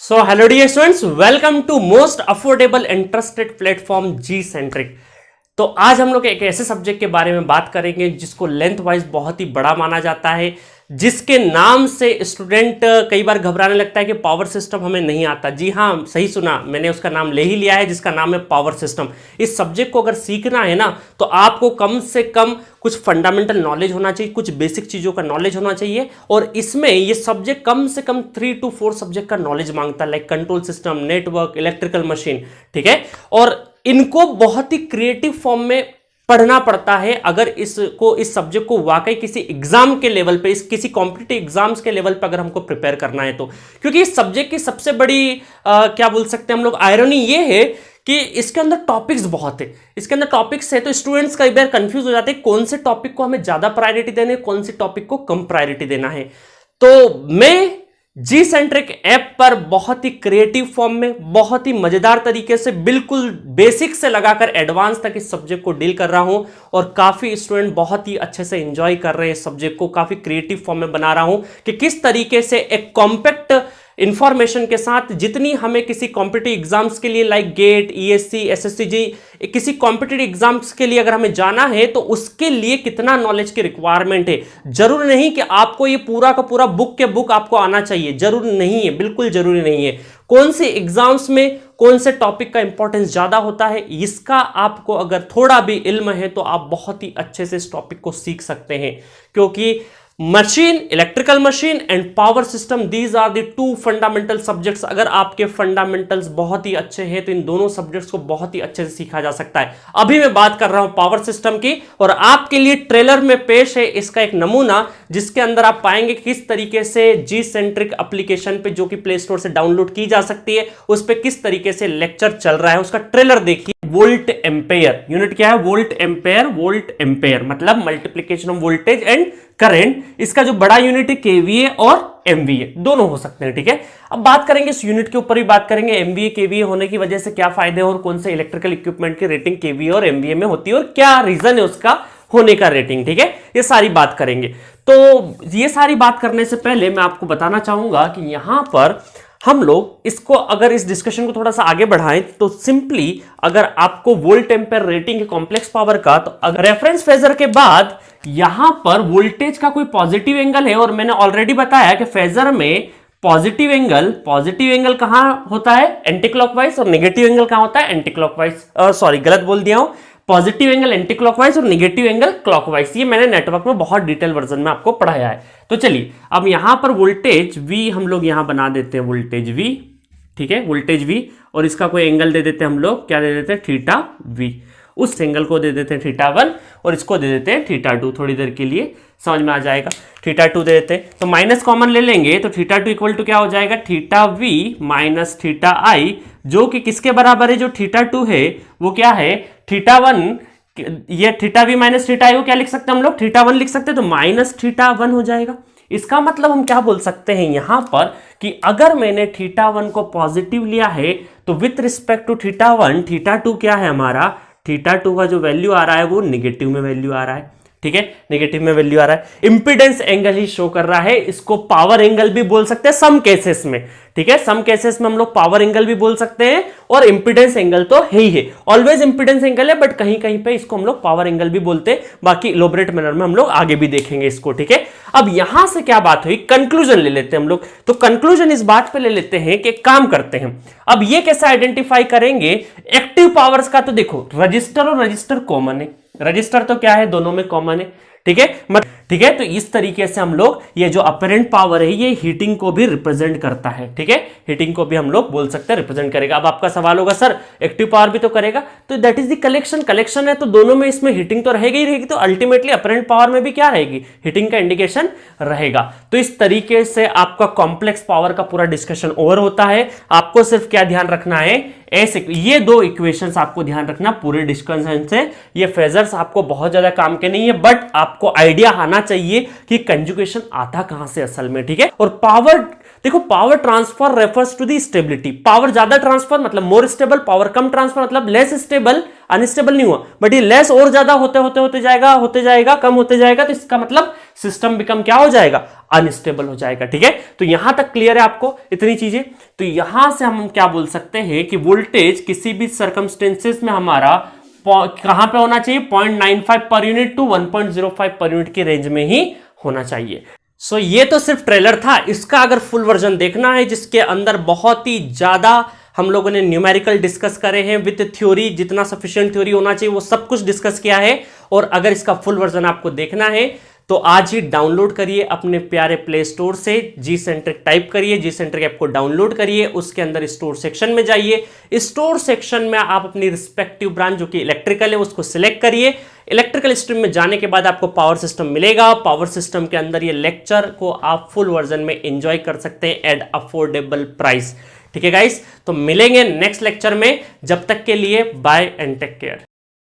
So, hello dear students, welcome to most affordable and trusted platform G-Centric। तो आज हम लोग एक ऐसे सब्जेक्ट के बारे में बात करेंगे जिसको लेंथ वाइज बहुत ही बड़ा माना जाता है, जिसके नाम से स्टूडेंट कई बार घबराने लगता है कि पावर सिस्टम हमें नहीं आता। जी हाँ, सही सुना, मैंने उसका नाम ले ही लिया है जिसका नाम है पावर सिस्टम। इस सब्जेक्ट को अगर सीखना है ना तो आपको कम से कम कुछ फंडामेंटल नॉलेज होना चाहिए, कुछ बेसिक चीज़ों का नॉलेज होना चाहिए। और इसमें ये सब्जेक्ट कम से कम 3 to 4 सब्जेक्ट का नॉलेज मांगता है, like control system, network, electrical machine, ठीक है। और इनको बहुत ही क्रिएटिव फॉर्म में पढ़ना पड़ता है अगर इस सब्जेक्ट को वाकई किसी एग्जाम के लेवल पे, किसी कॉम्पिटिटिव एग्जाम्स के लेवल पे अगर हमको प्रिपेयर करना है तो। क्योंकि इस सब्जेक्ट की सबसे बड़ी क्या बोल सकते हैं हम लोग, आयरनी ये है कि इसके अंदर टॉपिक्स बहुत है। इसके अंदर टॉपिक्स है तो स्टूडेंट्स कई बार कंफ्यूज हो जाते हैं कौन से टॉपिक को हमें ज्यादा प्रायोरिटी देना है, कौन से टॉपिक को कम प्रायोरिटी देना है। तो मैं जी सेंट्रिक ऐप पर बहुत ही क्रिएटिव फॉर्म में, बहुत ही मजेदार तरीके से, बिल्कुल बेसिक से लगाकर एडवांस तक इस सब्जेक्ट को डील कर रहा हूं। और काफी स्टूडेंट बहुत ही अच्छे से एंजॉय कर रहे हैं इस सब्जेक्ट को। काफी क्रिएटिव फॉर्म में बना रहा हूं कि किस तरीके से एक कॉम्पैक्ट इंफॉर्मेशन के साथ, जितनी हमें किसी कॉम्पिटिटिव एग्जाम्स के लिए लाइक गेट, ईएससी, एसएससी, किसी कॉम्पिटिटिव एग्जाम्स के लिए अगर हमें जाना है तो उसके लिए कितना नॉलेज की रिक्वायरमेंट है। जरूरी नहीं कि आपको ये पूरा का पूरा बुक के बुक आपको आना चाहिए, जरूरी नहीं है, बिल्कुल जरूरी नहीं है। कौन से एग्जाम्स में कौन से टॉपिक का इंपॉर्टेंस ज्यादा होता है, इसका आपको अगर थोड़ा भी इल्म है तो आप बहुत ही अच्छे से इस टॉपिक को सीख सकते हैं। क्योंकि machine, electrical machine and power system, these are the 2 fundamental subjects. अगर आपके फंडामेंटल्स बहुत ही अच्छे हैं तो इन दोनों सब्जेक्ट्स को बहुत ही अच्छे से सीखा जा सकता है। अभी मैं बात कर रहा हूं पावर सिस्टम की और आपके लिए ट्रेलर में पेश है इसका एक नमूना, जिसके अंदर आप पाएंगे किस तरीके से जी सेंट्रिक एप्लीकेशन पे, जो कि प्ले स्टोर से डाउनलोड की जा सकती है, उस पर किस तरीके से लेक्चर चल रहा है। उसका ट्रेलर देखिए। वोल्ट एम्पेयर यूनिट क्या है? Volt ampere. वोल्ट एम्पेयर मतलब multiplication of voltage and current. इसका जो बड़ा यूनिट है केवीए और एमवीए, दोनों हो सकते हैं, ठीक है। अब बात करेंगे इस यूनिट के ऊपर भी बात करेंगे, एमवीए केवीए होने की वजह से क्या फायदे और कौन से इलेक्ट्रिकल इक्विपमेंट की रेटिंग केवीए और एमवीए में होती है और क्या रीजन है उसका होने का रेटिंग, ठीक है। ये सारी बात करेंगे। तो ये सारी बात करने से पहले मैं आपको बताना चाहूंगा कि यहां पर हम लोग इसको, अगर इस डिस्कशन को थोड़ा सा आगे बढ़ाएं तो सिंपली अगर आपको वोल्ट एम्पेयर रेटिंग है कॉम्प्लेक्स पावर का, तो अगर रेफरेंस फेजर के बाद यहां पर वोल्टेज का कोई पॉजिटिव एंगल है, और मैंने ऑलरेडी बताया कि फेजर में पॉजिटिव एंगल कहां होता है? Anti clockwise. और नेगेटिव एंगल कहां होता है? Anti clockwise. सॉरी, गलत बोल दिया हूं। पॉजिटिव एंगल एंटी क्लॉकवाइज और नेगेटिव एंगल क्लॉकवाइज। ये मैंने नेटवर्क में बहुत डिटेल वर्जन में आपको पढ़ाया है। तो चलिए अब यहां पर वोल्टेज V हम लोग यहां बना देते हैं, वोल्टेज V, ठीक है, वोल्टेज V। और इसका कोई एंगल दे देते हैं हम लोग, क्या दे देते हैं? Theta V। उस एंगल को दे देते हैं θ1 और इसको दे देते हैं θ2। थोड़ी देर के लिए समझ में आ जाएगा। θ2 दे देते हैं तो माइनस कॉमन ले लेंगे तो θ2 इक्वल टू क्या हो जाएगा? θV माइनस θI, जो कि किसके बराबर है? जो θ2 है वो क्या है? θ1। ये θV माइनस θI को क्या लिख सकते हैं हम लोग? θ1 लिख सकते हैं, तो माइनस θ1 हो जाएगा। इसका मतलब हम क्या बोल सकते हैं यहां पर कि अगर मैंने θ1 को पॉजिटिव लिया है तो विथ रिस्पेक्ट टू θ1, θ2 क्या है हमारा? θ2 का जो वैल्यू आ रहा है वो निगेटिव में वैल्यू आ रहा है, ठीक है, निगेटिव में वैल्यू आ रहा है। इंपीडेंस एंगल ही शो कर रहा है, इसको पावर एंगल भी बोल सकते हैं सम केसेस में, ठीक है। सम केसेस में हम लोग पावर एंगल भी बोल सकते हैं और इंपीडेंस एंगल तो है ही है, ऑलवेज इंपीडेंस एंगल है, बट कहीं कहीं पे इसको हम लोग पावर एंगल भी बोलते हैं। बाकी इलोबरेट मैनर में हम लोग आगे भी देखेंगे इसको, ठीक है। अब यहां से क्या बात हुई, कंक्लूजन ले लेते हैं हम लोग। तो कंक्लूजन इस बात पे ले लेते हैं कि काम करते हैं। अब ये कैसे आइडेंटिफाई करेंगे एक्टिव पावर्स का? तो देखो, रजिस्टर और रजिस्टर कॉमन है, रजिस्टर तो क्या है? दोनों में कॉमन है, ठीक है, ठीक है। तो इस तरीके से हम लोग ये जो अपरेंट पावर है ये हीटिंग को भी रिप्रेजेंट करता है, ठीक है, हीटिंग को भी हम लोग बोल सकते हैं रिप्रेजेंट करेगा। अब आपका सवाल होगा सर एक्टिव पावर भी तो करेगा, तो दैट इज द कलेक्शन है, तो दोनों में इसमें हीटिंग तो रहेगी ही रहेगी, तो अल्टीमेटली अपरेंट पावर में भी क्या रहेगी? हीटिंग का इंडिकेशन रहेगा। तो इस तरीके से आपका कॉम्प्लेक्स पावर का पूरा डिस्कशन ओवर होता है। आपको सिर्फ क्या ध्यान रखना है, ऐसे ये 2 इक्वेशंस आपको ध्यान रखना पूरे डिस्कशन से। ये फेजर्स आपको बहुत ज्यादा काम के नहीं है, बट आपको आइडिया आना चाहिए कि कंजुगेशन आता कहां से असल में, ठीक है। और पावर देखो power transfer refers to the stability, power ज्यादा ट्रांसफर मतलब मोर स्टेबल, पावर कम ट्रांसफर मतलब लेस स्टेबल, अनस्टेबल नहीं हुआ, बट ये लेस और ज्यादा होते जाएगा कम होते जाएगा, तो इसका मतलब सिस्टम बिकम क्या हो जाएगा, अनस्टेबल हो जाएगा। ठीक है, तो यहां तक क्लियर है आपको इतनी चीजें। तो यहां से हम क्या बोल सकते हैं कि वोल्टेज किसी भी सर्कमस्टेंसेस में हमारा कहां पे होना चाहिए, 0.95 per unit to 1.05 per unit की रेंज में ही होना चाहिए। सो ये तो सिर्फ ट्रेलर था, इसका अगर फुल वर्जन देखना है जिसके अंदर बहुत ही ज्यादा हम लोगों ने न्यूमेरिकल डिस्कस करे हैं विद थ्योरी, जितना सफिशिएंट थ्योरी होना चाहिए वो सब कुछ डिस्कस किया है, और अगर इसका फुल वर्जन आपको देखना है तो आज ही डाउनलोड करिए अपने प्यारे प्ले स्टोर से, जी सेंट्रिक टाइप करिए, जी सेंट्रिक ऐप को डाउनलोड करिए, उसके अंदर स्टोर सेक्शन में जाइए, स्टोर सेक्शन में आप अपनी रिस्पेक्टिव ब्रांच जो कि इलेक्ट्रिकल है उसको सिलेक्ट करिए। इलेक्ट्रिकल स्ट्रीम में जाने के बाद आपको पावर सिस्टम मिलेगा, पावर सिस्टम के अंदर ये लेक्चर को आप फुल वर्जन में एंजॉय कर सकते हैं एट अफोर्डेबल प्राइस। ठीक है गाइस, तो मिलेंगे नेक्स्ट लेक्चर में, जब तक के लिए बाय एंड टेक केयर।